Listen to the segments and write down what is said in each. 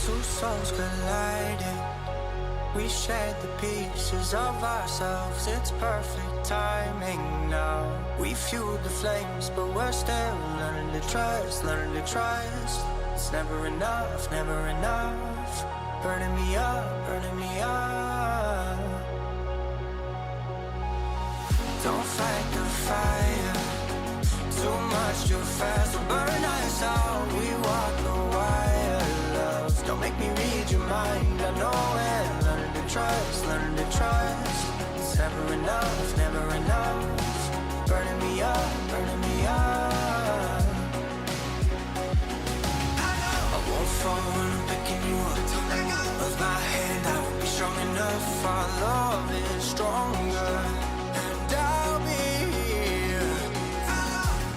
Two souls colliding. We shared the pieces of ourselves. It's perfect timing now. We fueled the flames, but we're still learning to trust, learning to trust. It's never enough, never enough. Burning me up, burning me up. Don't fight the fire. Too much, too fast will burn us out. We walk the wire, love. Don't make me read your mind. I know it. Learning to trust, learning to trust. It's never enough, never enough. Burning me up, burning me up. I won't fall when I'm picking you up. Of my hand, I won't be strong enough. Our love is stronger, and I'll be here.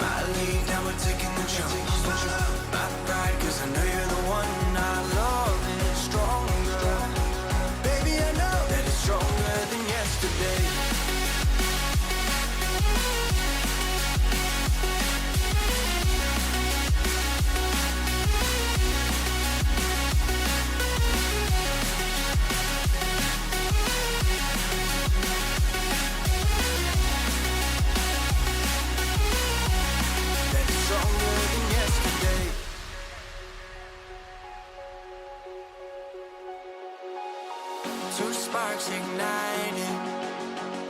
My lead, now we're taking the jump. My pride, cause I know you're the one. Our love is stronger. Baby, I know that it's stronger than yesterday. Two sparks igniting.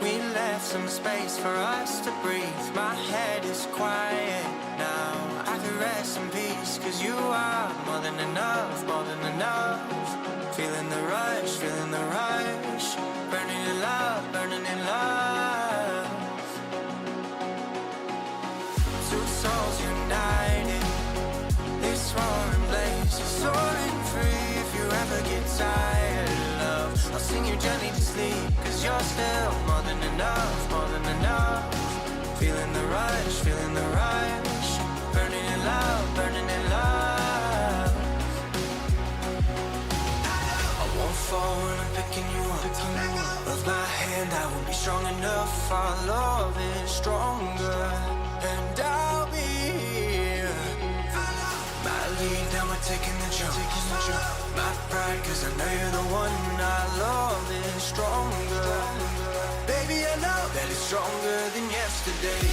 We left some space for us to breathe. My head is quiet now. I can rest in peace, cause you are more than enough, more than enough. Feeling the rush, feeling the rush. Burning in love, burning in love. Two souls united. This roaring blaze is soaring free. If you ever get tired, love, I'll sing you gently to sleep, cause you're still more than enough, more than enough. Feeling the rush, feeling the rush. Burning in love, burning in love. I won't fall when I'm picking you up. Of my hand, I won't be strong enough. Our love is stronger, and I'll be here. My lead, now we're taking the jump. My pride, cause I know you're the one. Our love is stronger. Baby, I know that it's stronger than yesterday.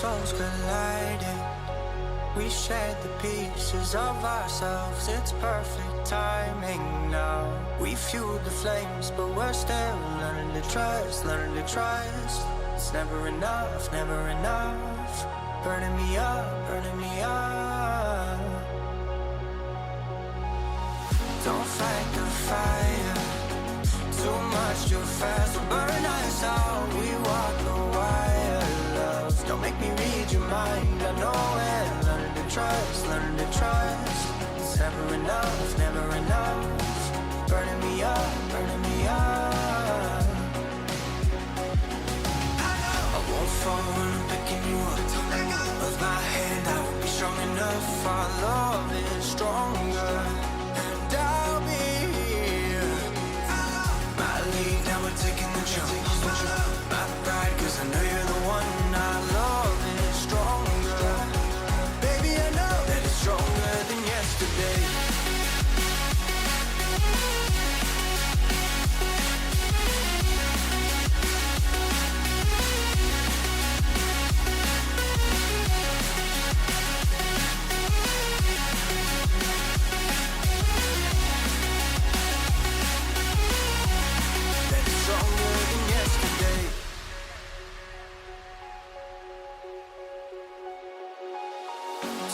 Souls colliding. We shared the pieces of ourselves. It's perfect timing now. We fueled the flames, but we're still learning to trust, learning to trust. It's never enough, never enough. Burning me up, burning me up. Don't fight the fire. Too much, too fast will burn us out. We walk the wire, love. Don't make me read your mind. I know it. Learning to trust, learning to trust. It's never enough, never enough. Burning me up, burning me up. I won't fall when I'm picking you up. Of my hand, I won't be strong enough. Our love is stronger, and I'll be here. My lead, now we're taking the jump. My pride, cause I know you're the one. Our love is stronger. Baby, I know that it's stronger than yesterday.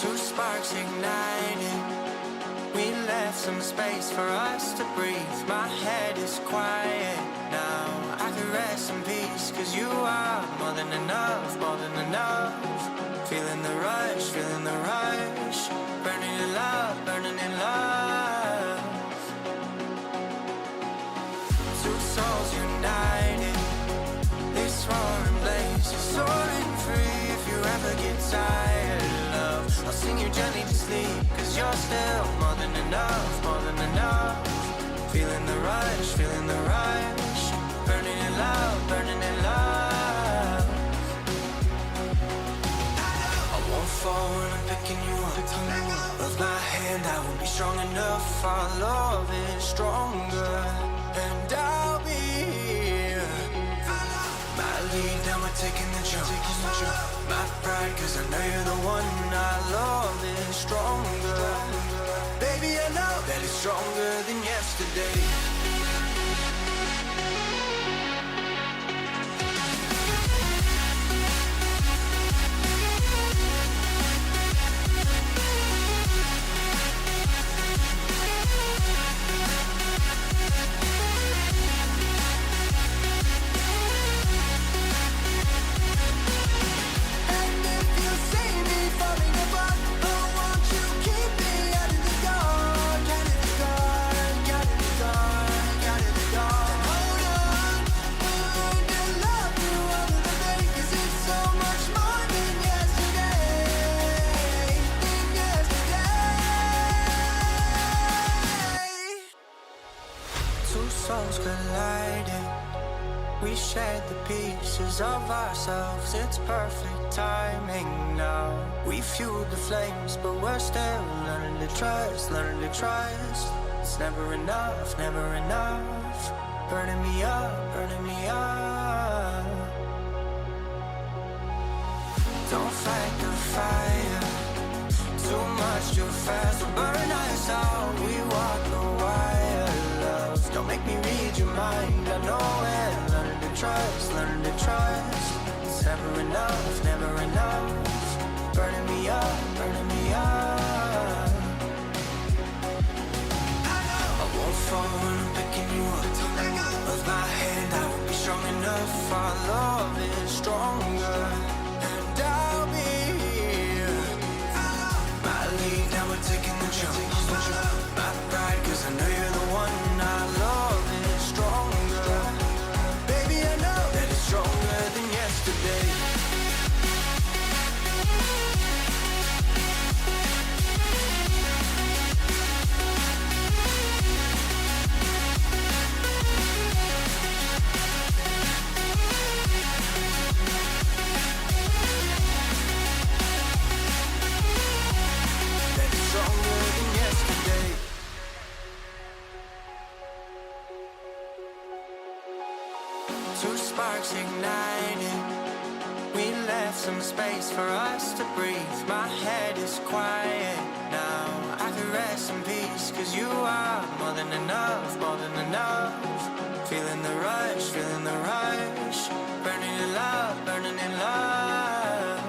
Two sparks igniting. left some space for us to breathe. My head is quiet now. I can rest in peace, 'cause you are more than enough, more than enough. Feeling the rush, feeling the rush. Burning in love, burning in love. Two souls united. This roaring blaze is soaring free. If you ever get tired of love, I'll sing you gently to sleep, 'cause you're still more than enough, more than enough. Feeling the rush, feeling the rush. Burning in love, burning in love. I won't fall when I'm picking you up. Of my hand, I won't be strong enough. Our love is stronger, and I'll be here. My lead, now we're taking the jump. My pride, 'cause I know you're the one. Our love is stronger. Baby, I know that it's stronger than yesterday. Souls colliding. We shared the pieces of ourselves. It's perfect timing now. We fueled the flames, but we're still learning to trust, learning to trust. It's never enough, never enough. Burning me up, burning me up. Don't fight the fire. Too much, too fast will burn us out. We walk the wire, love. Don't make me read your mind. I know it. Learning to trust, learning to trust. It's never enough, never enough. Burning me up, burning me up. I won't fall when I'm picking you up. Of my hand, I won't be strong enough. Our love is stronger, and I'll be here. My lead, now we're taking the jump. My pride, 'cause I know you're the one. Our love is stronger. Baby, I know that it's stronger than yesterday. Two sparks ignited. We left some space for us to breathe. My head is quiet now. I can rest in peace, 'cause you are more than enough, more than enough. Feeling the rush, feeling the rush. Burning in love, burning in love.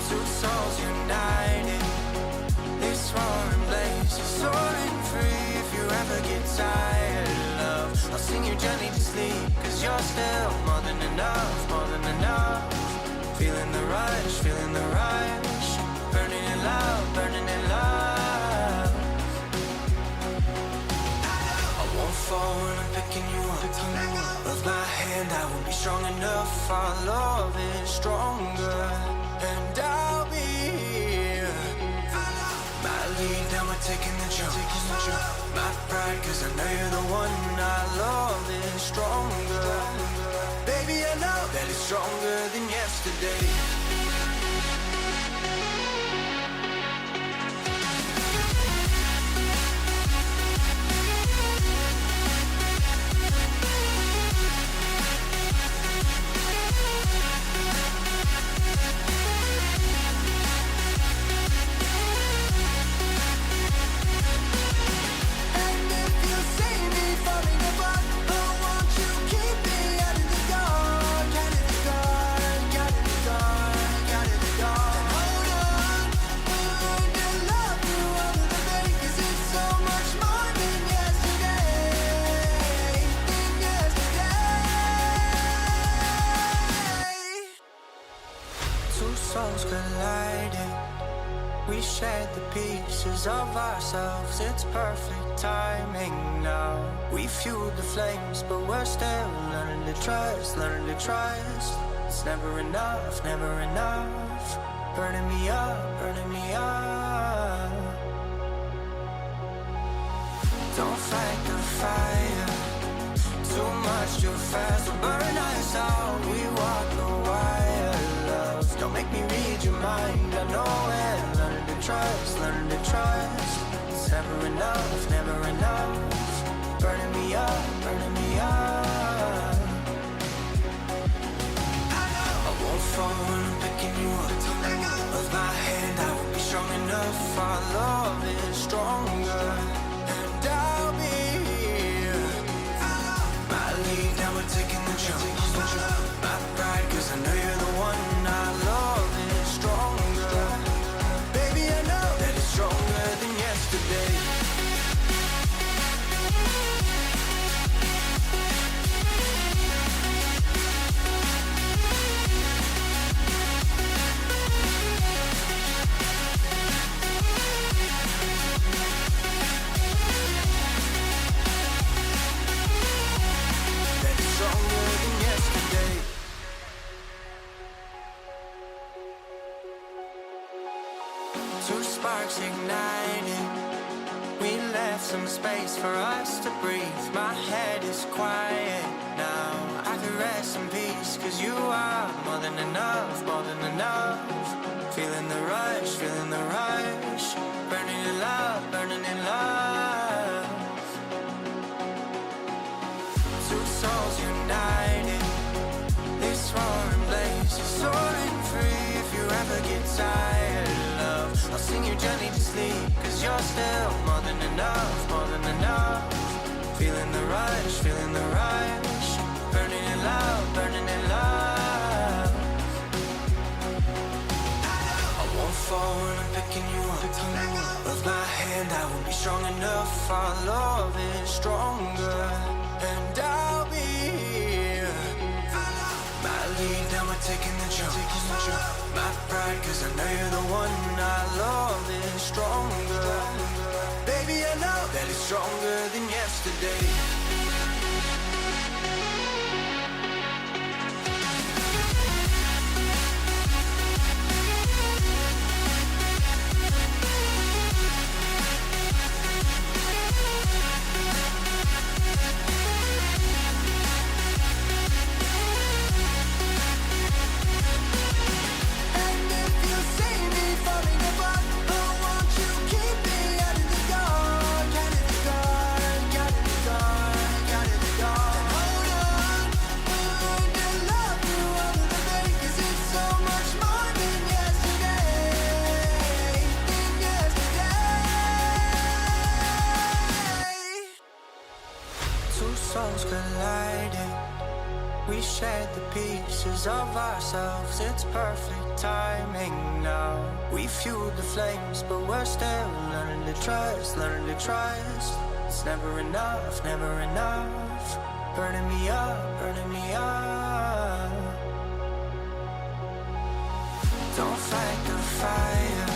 Two souls united. This roaring blaze is soaring free. If you ever get tired of love, I'll sing you gently to sleep, 'cause you're still more than enough, more than enough. Feeling the rush, feeling the rush. Burning in love, burning in love. I won't fall when I'm picking you up. Of my hand, I won't be strong enough. Our love is stronger, and I'll be here. My lead, now we're taking the jump. My pride, 'cause I know you're the one. Our love is stronger. Baby, I know that it's stronger than yesterday. Out of the dark, out of the dark. We shared the pieces of ourselves, it's perfect timing now. We fueled the flames, but we're still learning to trust, learning to trust. It's never enough, never enough. Burning me up, burning me up. Don't fight the fire, too much too fast will burn us out. We walk the wire, love. Don't make me read your mind, I know it. Learning to trust, learning to trust. It's never enough, never enough. Burning me up, burning me up. I won't fall when I'm picking you up. Of my hand, I will be strong enough. Our love is stronger, and I'll be here. My lead, now we're taking the jump. My pride, cause I know you're the one. Our love is stronger. Baby, I know that it's stronger than yesterday. Two sparks ignited. We left some space for us to breathe. My head is quiet now. I can rest in peace, cause you are more than enough, more than enough. Feeling the rush, feeling the rush. Burning in love, burning in love. Two souls united. This roaring blaze is soaring free. If you ever get tired, love, I'll sing you gently to sleep, cause you're still more than enough, more than enough. Feeling the rush, feeling the rush. Burning in love, burning in love. I won't fall when I'm picking you up. Of my hand, I will be strong enough. Our love is stronger, and I'll be here. My lead, now we're taking the jump. My pride, cause I know you're the one. Our love is stronger. Baby, I know that it's stronger than yesterday. Souls colliding. We shared the pieces of ourselves, it's perfect timing now. We fueled the flames, but we're still learning to trust, learning to trust. It's never enough, never enough. Burning me up, burning me up. Don't fight the fire,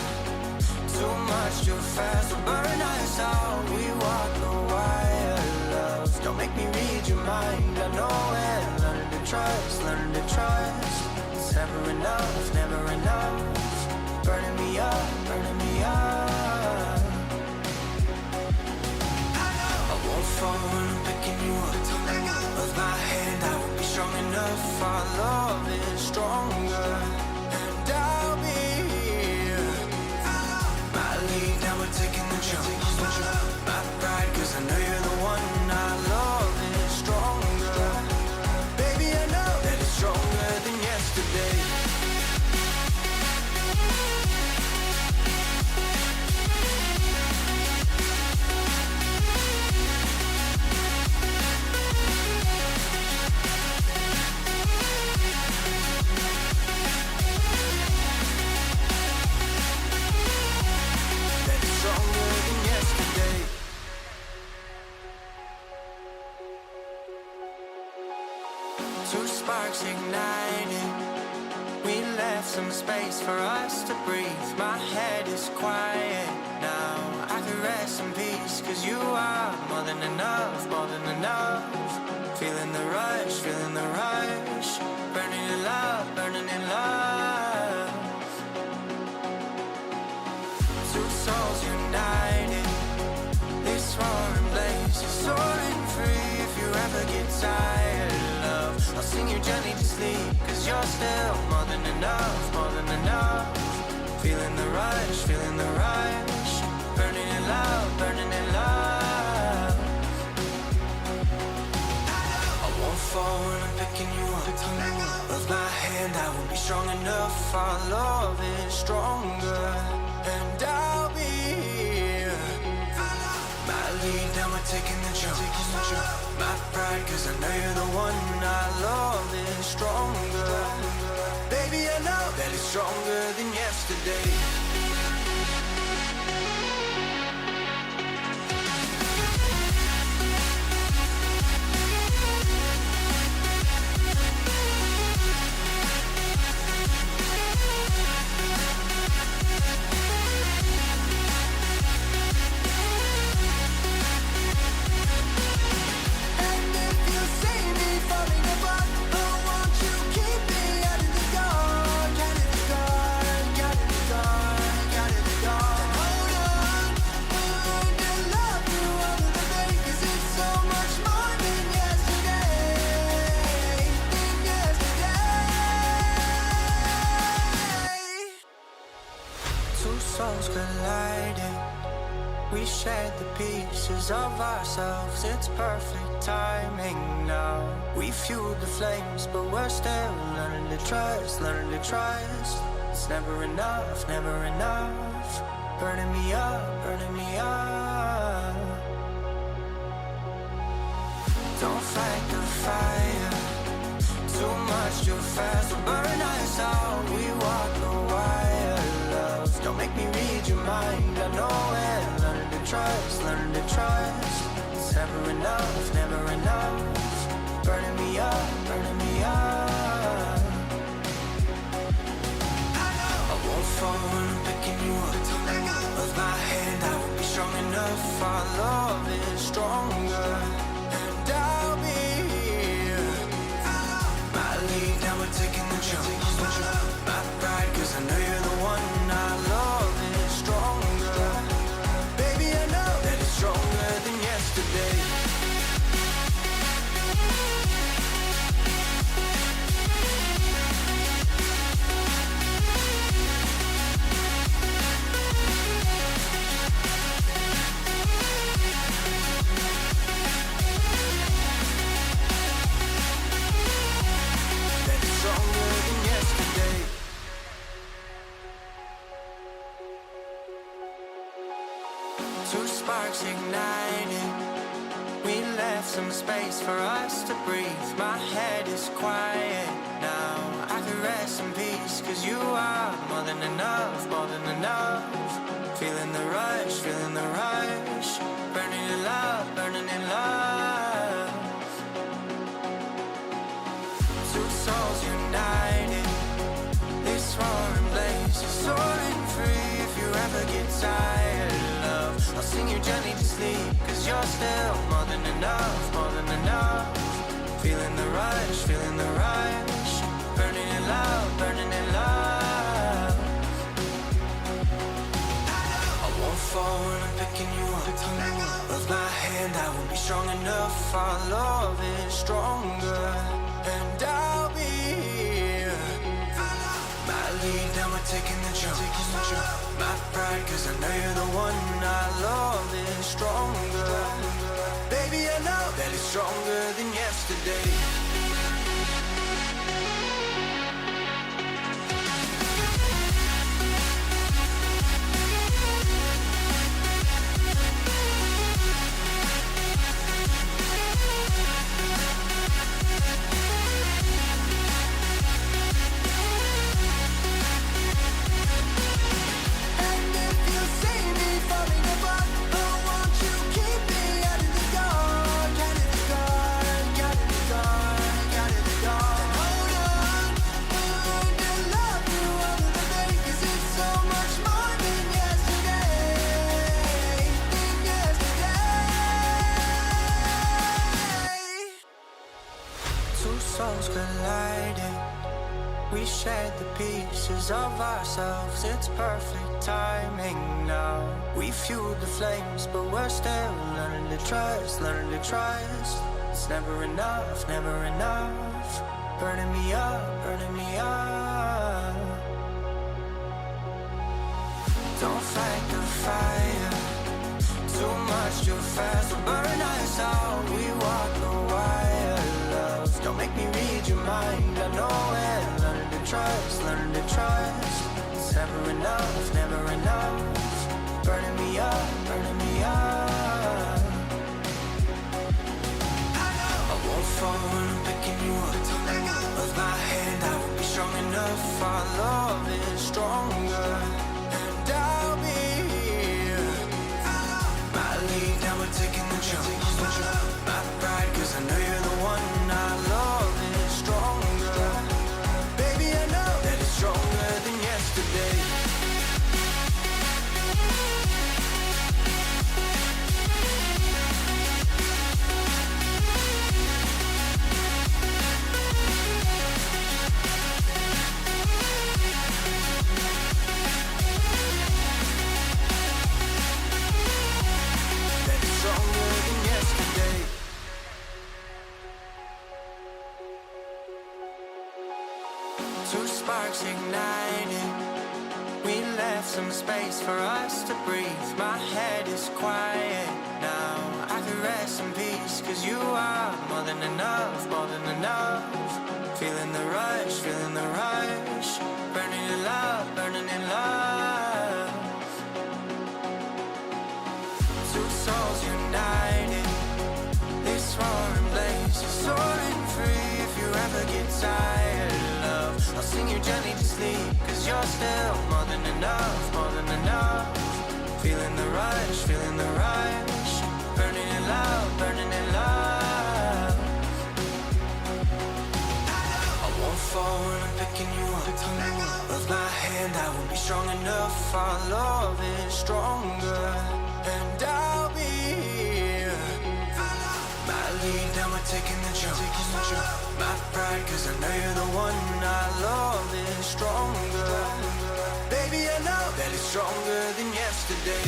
too much too fast will burn us out. We walk the wire, love. Don't make me read your mind, I know it. Learning to trust, learning to trust. It's never enough, never enough. Burning me up, burning me up. I won't fall when I'm picking you up. Of my hand, I will be strong enough. Our love is stronger, and I'll be here. My lead, now we're taking the jump. My pride, cause I know you're the one. Our love is stronger. Baby, I know that it's stronger than yesterday. That it's stronger than yesterday. some space for us to breathe. My head is quiet now. I can rest in peace, 'cause you are more than enough, more than enough. Feeling the rush, feeling the rush. Burning in love, burning in love. Two souls united. This roaring blaze is soaring free. If you ever get tired of love, I'll sing you gently to sleep, 'cause you're still more than enough, more than enough. Feeling the rush, feeling the rush. Burning in love, burning in love. I won't fall when I'm picking you up. Of my hand, I won't be strong enough. Our love is stronger, and I'll be here. My lead, now we're taking the jump. My pride, 'cause I know you're the one. Our love is stronger. Baby, I know that it's stronger than yesterday. Souls colliding. We shared the pieces of ourselves. It's perfect timing now. We fueled the flames, but we're still learning to trust, learning to trust. It's never enough, never enough. Burning me up, burning me up. Don't fight the fire. Too much, too fast will burn us out. We walk the wire, love. Don't make me read your mind. I know it. Learning to trust, learning to trust. It's never enough, never enough. Burning me up, burning me up. I won't fall when I'm picking you up. Of my hand, I won't be strong enough. Our love is stronger, and I'll be here. My lead, now we're taking the jump. My pride, 'cause I know you're the one. Our love is stronger. Baby, I know that it's stronger than yesterday. Two sparks ignited. We left some space for us to breathe. My head is quiet now. I can rest in peace, 'cause you are more than enough, more than enough. Feeling the rush, feeling the rush. Burning in love, burning in love. Two souls united. This roaring blaze is soaring free. If you ever get tired of love, I'll sing you gently to sleep, 'cause you're still more than enough, more than enough. Feeling the rush, feeling the rush. Burning in love, burning in love. I won't fall when I'm picking you up. Of my hand, I won't be strong enough. Our love is stronger, and I'll be here. My lead, now we're taking the jump. My pride, 'cause I know you're the one. Our love is stronger. Baby, I know that it's stronger than yesterday. Out of the dark, out of the dark. souls colliding. We shared the pieces of ourselves. It's perfect timing now. We fueled the flames, but we're still learning to trust, learning to trust. It's never enough, never enough. Burning me up, burning me up. Don't fight the fire. Too much too fast will burn us out. We walk the wire, love. Don't make me read your mind. I know it. Learning to trust, learning to trust. It's never enough, never enough. Burning me up, burning me up. I won't fall when I'm picking you up. Of my hand, I will be strong enough. Our love is stronger, and I'll be here. My lead, now we're taking the jump. My pride, cause I know you're the one. Our love is stronger. Baby, I know that it's stronger than yesterday. Two sparks ignited. We left some space for us to breathe. My head is quiet now. I can rest in peace, cause you are more than enough, more than enough. Feeling the rush, feeling the rush. Burning in love, burning in love. Two souls united. This roaring blaze is soaring free. If you ever get tired, love, I'll sing you gently to sleep. Cause you're still more than enough, more than enough. Feeling the rush, feeling the rush. Burning in love, burning in love. I won't fall when I'm picking you up. Of my hand, I will be strong enough. Our love is stronger, and I'll be here. My lead, now we're taking the jump. My pride, cause I know you're the one. Our love is stronger. Baby, I know that it's stronger than yesterday.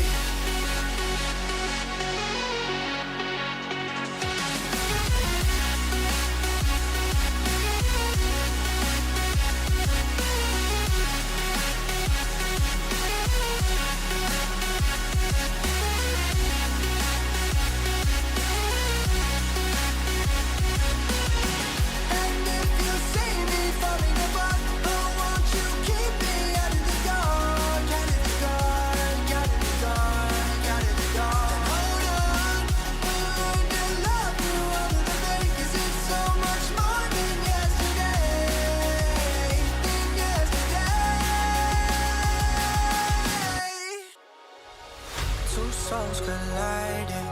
Souls colliding.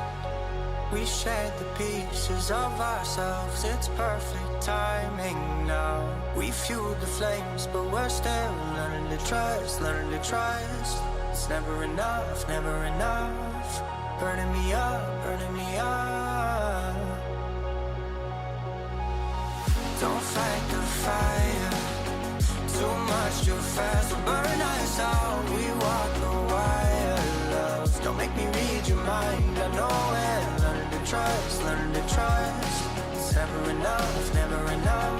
We shared the pieces of ourselves. It's perfect timing now. We fueled the flames, but we're still learning to trust, learning to trust. It's never enough, never enough. Burning me up, burning me up. Don't fight the fire. Too much too fast will burn us out. We walk the wire, love. Don't make me read your mind. I know it. Learning to trust, learning to trust. It's never enough, never enough.